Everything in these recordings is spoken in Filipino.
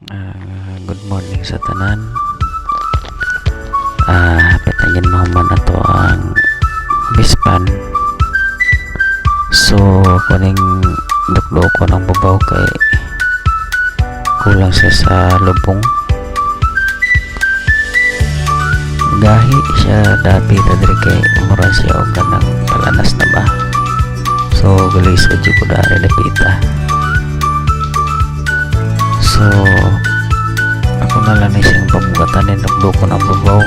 Good morning sa tanan. Patayin mahuman na to ang bispan. So kuning duklo ko ng babaw kay kulang siya sa lubong. Gahi siya dabi tadiri kay mura siya o kanang palanas na ba. So galis sa ko dari dapita. So ako na lang siyang pamugatan ng duklo ko ng babaw.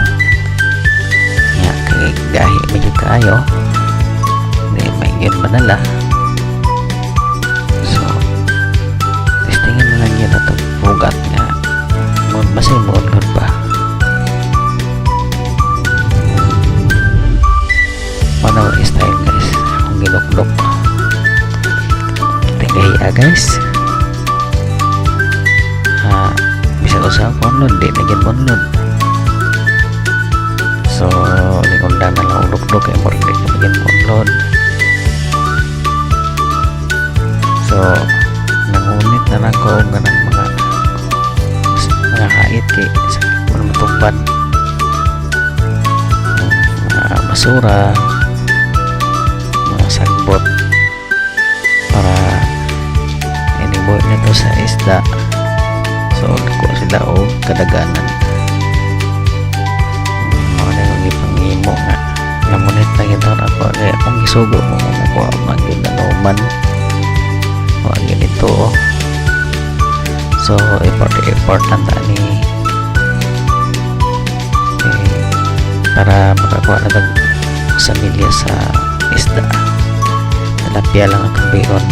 Nga kay gahi medyo kaayo. Hindi may yun manala. So testingin na lang yun at pugat nga masay mo unod ba. Mana style guys akong ginuklok. Tingay guys. Bisa usah unod di nagyan unod. So likundang na lang ulok-ulok kay murag di nagyan unod. So nangunit na lang ko ganang mga hait kay sakit mo na matupad. Mga basura, mga sagbot para inibuhi na to sa isda. So ako sila o kadaganan mga na yung ipangimo nga namunit na ito ako kaya akong gisugo mo nakuha magin na nauman mga ganito so important ni para makakuha na ng samilya sa isda nalapya lang ang kambiron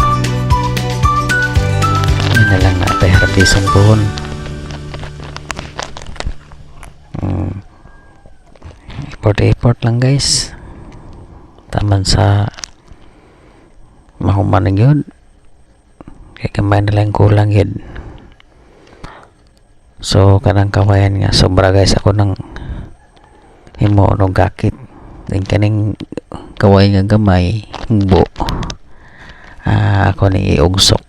yun na lang na tayo harapison pohon. Effort lang guys taman sa mahuman na yun kaya kamay na lang kulang yun. So kanang kawayan nga sobra guys ako nang himo nung gakit din kaning kaway nga gamay hingbo ako ni iugsok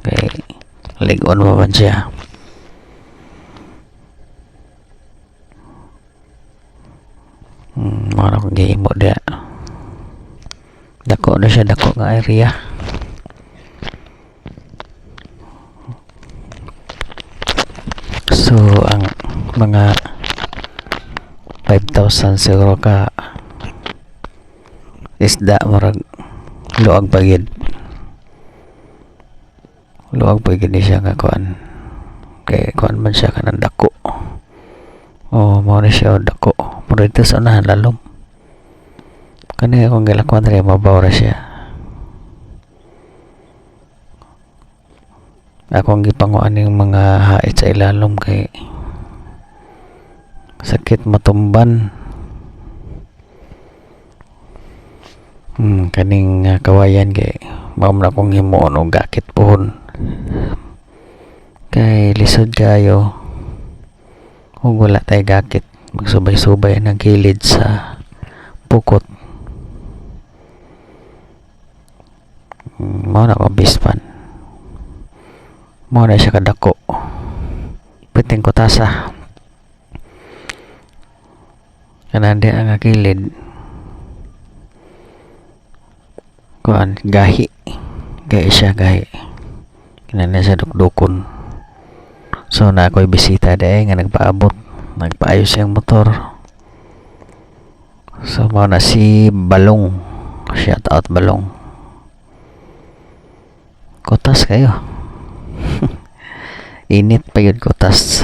kay ligon pa man siya. Mga akong gihimo dia dako na siya dako nga area. So ang mga 5,000 siguro ka isda marag luag pagid ni siya nga kuan kay kuan man siya kanang dako mo na siya dako mo dito sa unahan lalom kani akong gilakuan rin mabaw ra siya akong gipanguan yung mga hait sa ilalom kay sakit matumban kaning kawayan kay mao na akong himuon og gakit pohon kay lisod kayo kung wala tayo gakit magsubay-subay ng gilid sa pukot mao na akong bispan mao na siya kadako piting kutasa kanandi ang gilid kuan gahi siya kinana sa dukdukon. So na ako'y bisita dahil nga nagpaayos siyang motor. So mao na si Balong, shout out Balong, kutas kayo. Init pa yun kutas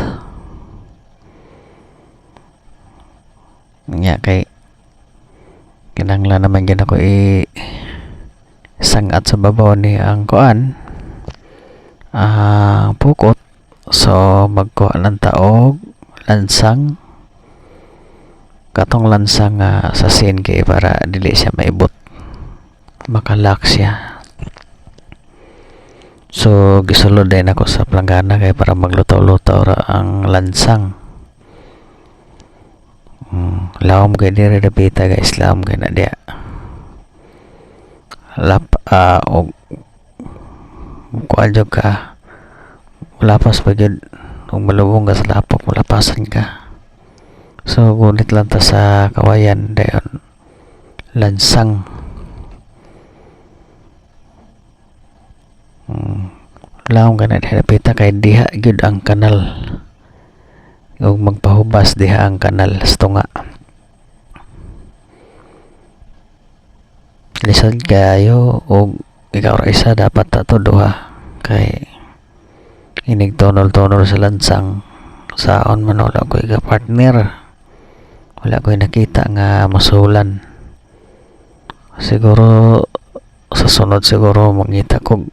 nga kay kinanglan naman gina ko sangat sa babaw ni ang kuan pukot. So magkuha ng taog lansang katong lansang sa sin kay para dili siya maibot makalak siya. So gisulod din ako sa planggana kay para magluto-luto ra ang lansang. Lawom kay dire dapita guys lawom kay na dia og kuadyo ka Lapas pa gyud kung malubong ka sa lapok malapasan ka. So gunit lang ta sa kawayan dayon lansang. Laom ka na dapita kay diha gyud ang kanal ug magpahubas diha ang kanal sa tunga. Lisod kayo ug ikaw ra isa dapat ato duha kay inig tonol-tonol sa lansang saon man wala ko'y ka partner, wala ko'y nakita nga masulan. Siguro sa sunod siguro mangita ko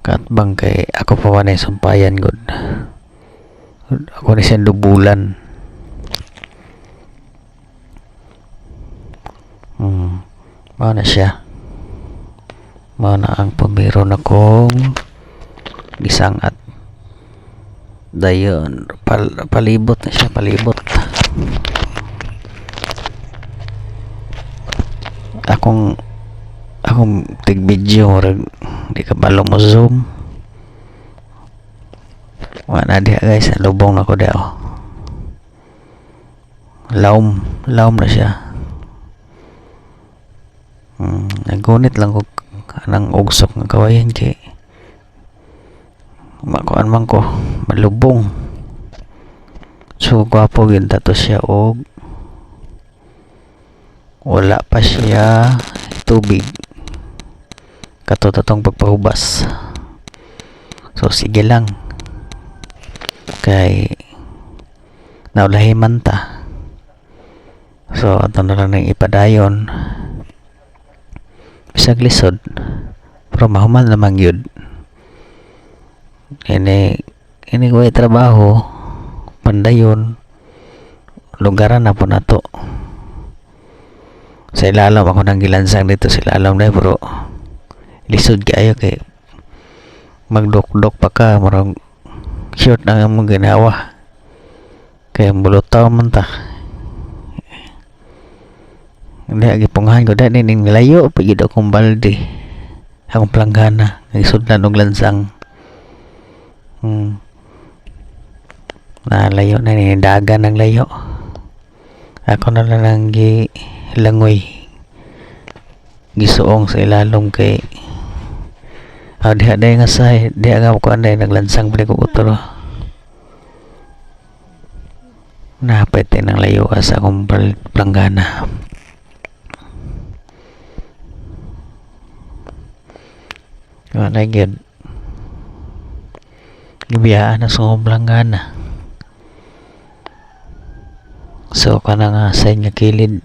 katbang kay ako pa man ay sumpayan gud, ako ni siyang dubulan. Mao na siya, mao na ang pamiro na kong gisangat. Dayon palibot na siya, palibot. Akong tig video di ka balo mo zoom. Wala diha guys, lubong na ko diha. Laom na siya. Nagunit lang ko anang ugsok ng kawayan kay makuan man ko malubong. So gwapo gyud tato siya og wala pa siya tubig kato tatong pagpahubas. So sige lang kay naulahiman ta. So ato na lang ipadayon bisag lisod pero mahuman lamang yun. Ini ko ay trabaho pandayon lugaran na po na to. Sa ilalim ako nang gilansang dito sa ilalim na pero lisod kayo kay magdok-dok pa ka marang short na mong ginawa kay bulutaw man ta. Hindi agipunghan ko dahil nilayo pagid akong balde akong planggana nagsudlan og lansang. Nalayo na ni dagan ng layo. Ako na lang langoy gisuong sa ilalom kay diha day nga say diha nga ko anday naglansang balik ko utro. Napay ng layo sa akong planggana. Wala gyud gibiyaan na sa akong planggana. So kana nga sa nga kilid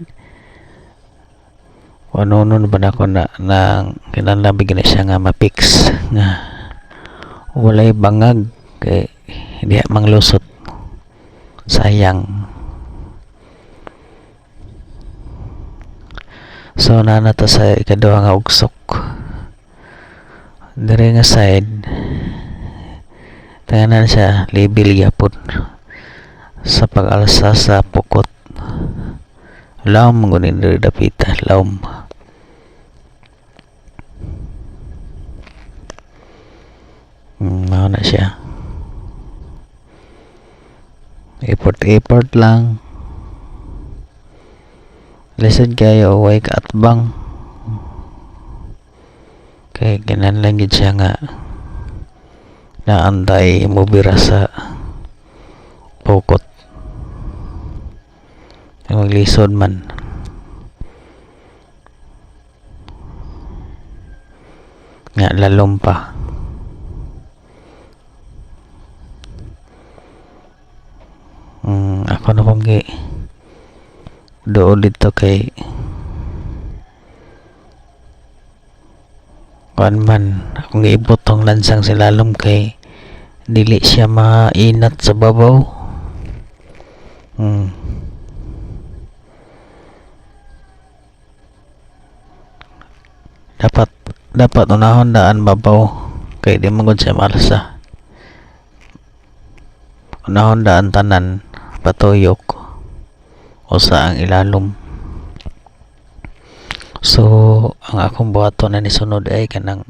ano ba na ako na kinalabig na siya nga mapix nga walay bangag kay di manglusot sayang. So nanata sa ikaduha nga ugsok dire nga side tanganan siya libil yapon sa pag-alsa sa pukot. Laom ngunin dari dapita laom. Mao na siya. Effort lang. Lisod kayo way kaatbang. Kay kinahanglan gid siya nga naantay mo bira sa pukot. Maglisod man nga lalom pa. Ako na kong doon dito kay kuan man akong giibot tong lansang si lalom kay dili siya mainat sa babaw. Dapat unahon daan babaw kay di man gud siya malasa. Unahon daan tanan patuyok o sa ang ilalom. So ang akong buhaton na ni sunod ay kanang